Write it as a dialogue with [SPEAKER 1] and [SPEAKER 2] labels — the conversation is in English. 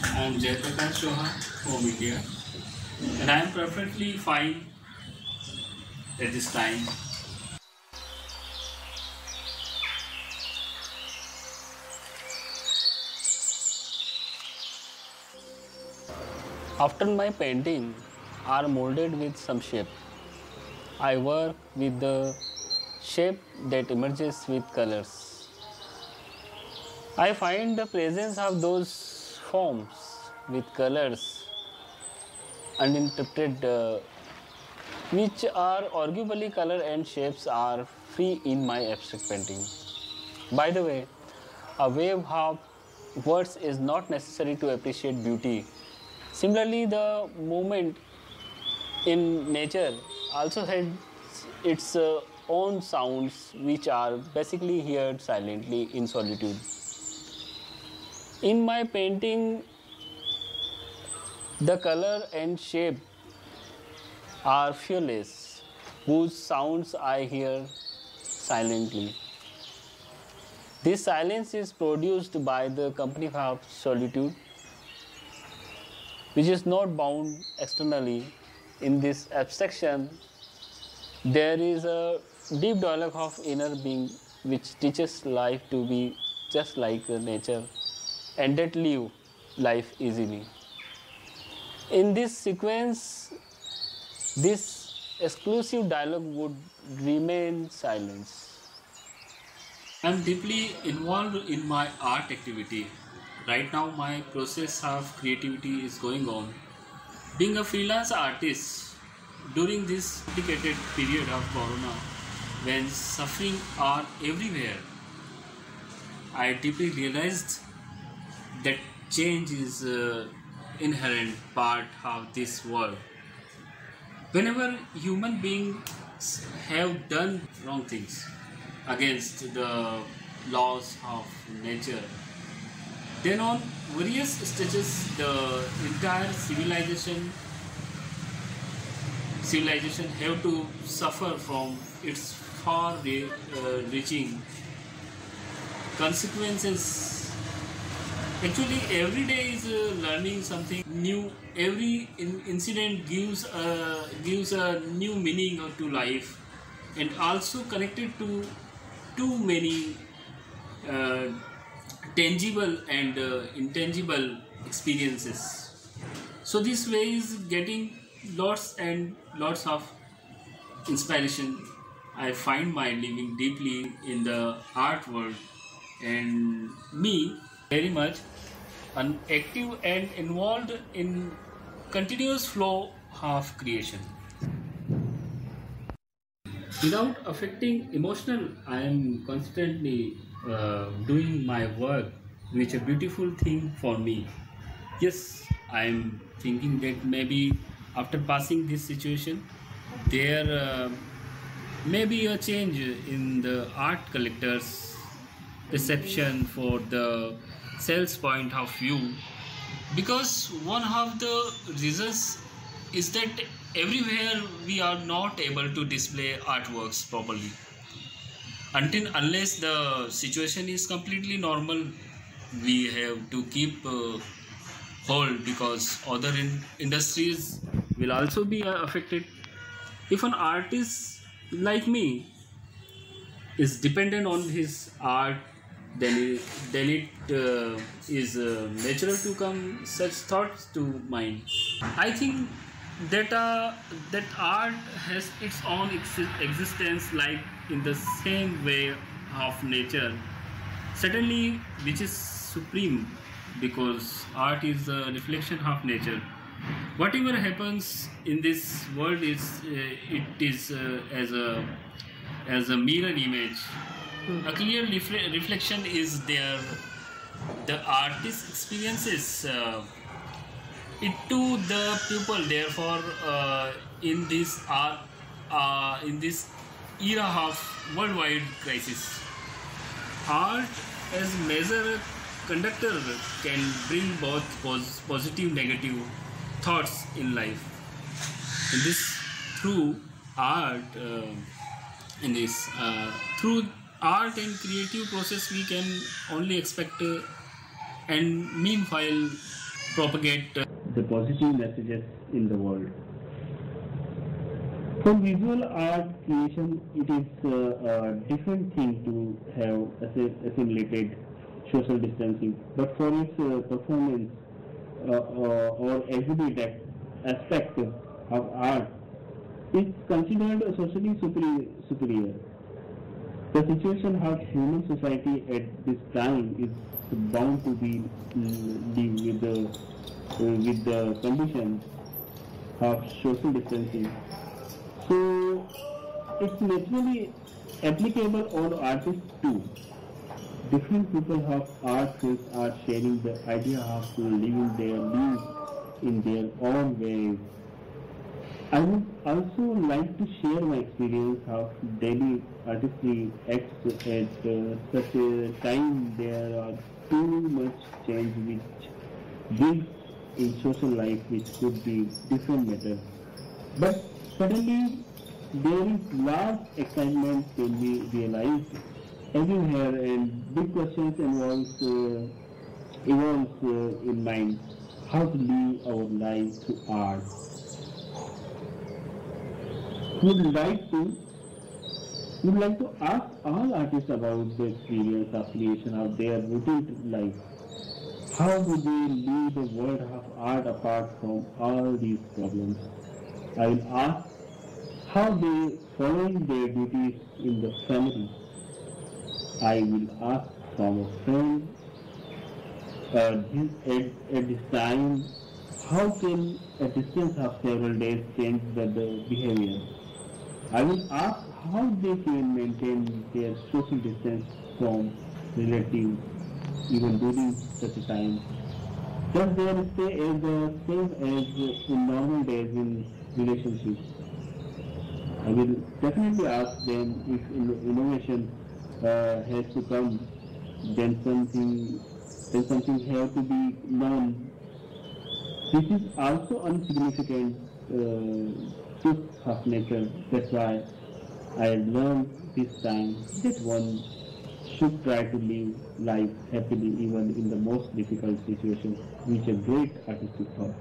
[SPEAKER 1] I am Jayaprakash Chauhan from India, and I am perfectly fine at this time. After my painting are molded with some shape, I work with the shape that emerges with colors. I find the presence of those forms with colors uninterpreted, which are arguably color and shapes are free in my abstract painting. By the way, a wave of words is not necessary to appreciate beauty. Similarly, the movement in nature also has its own sounds which are basically heard silently in solitude. In my painting, the color and shape are fearless, whose sounds I hear silently. This silence is produced by the company of solitude, which is not bound externally. In this abstraction, there is a deep dialogue of inner being which teaches life to be just like nature and that live life easily. In this sequence, this exclusive dialogue would remain silence. I'm deeply involved in my art activity. Right now, my process of creativity is going on. Being a freelance artist during this complicated period of Corona, when suffering are everywhere, I deeply realized that change is inherent part of this world. Whenever human beings have done wrong things against the laws of nature, then on various stages the entire civilization have to suffer from its far reaching consequences. Actually, every day is learning something new. Every incident gives a new meaning to life, and also connected to too many uh, tangible and intangible experiences. So this way is getting lots and lots of inspiration. I find my living deeply in the art world, and me very much active and involved in continuous flow of creation. Without affecting emotional, I am constantly doing my work, which is a beautiful thing for me. Yes, I am thinking that maybe after passing this situation, there may be a change in the art collectors' perception for the sales point of view, because one of the reasons is that everywhere we are not able to display artworks properly until unless the situation is completely normal. We have to keep hold, because other industries will also be affected. If an artist like me is dependent on his art, then it is natural to come such thoughts to mind. I think that art has its own existence, like in the same way of nature, certainly, which is supreme, because art is a reflection of nature. Whatever happens in this world it is as a mirror image. A clear reflection is there. The artist experiences it to the people. Therefore, in this art, in this era of worldwide crisis, art as major conductor can bring both positive, negative thoughts in life. In this, through art, in this through art and creative process, we can only expect. And meanwhile,
[SPEAKER 2] propagate
[SPEAKER 3] the positive messages in the world. For visual art creation, it is a different thing to have assimilated social distancing, but for its performance or exhibit aspect of art, it's considered socially superior. The situation of human society at this time is bound to be live with the condition of social distancing. So it's naturally applicable on artists too. Different people of art fields are sharing the idea of living their lives in their own ways. I would also like to share my experience of daily artistry acts at such a time there are too much change which gives in social life which could be different matter. But suddenly there is large excitement can be realized everywhere and big questions evolves in mind how to live our lives through art. Would like to would like to ask all artists about the experience of creation of their routine life. How do they leave the world of art apart from all these problems? I will ask how they following their duties in the family. I will ask from a friend at this time how can a distance of several days change the behavior. I will ask how they can maintain their social distance from relatives even during such a time. Does their stay as the same as in normal days in relationships? I will definitely ask them if innovation has to come, then something have to be known. This is also unsignificant truth of nature. That's why I learned this time that one should try to live life happily even in the most difficult situations, which a great artistic thought.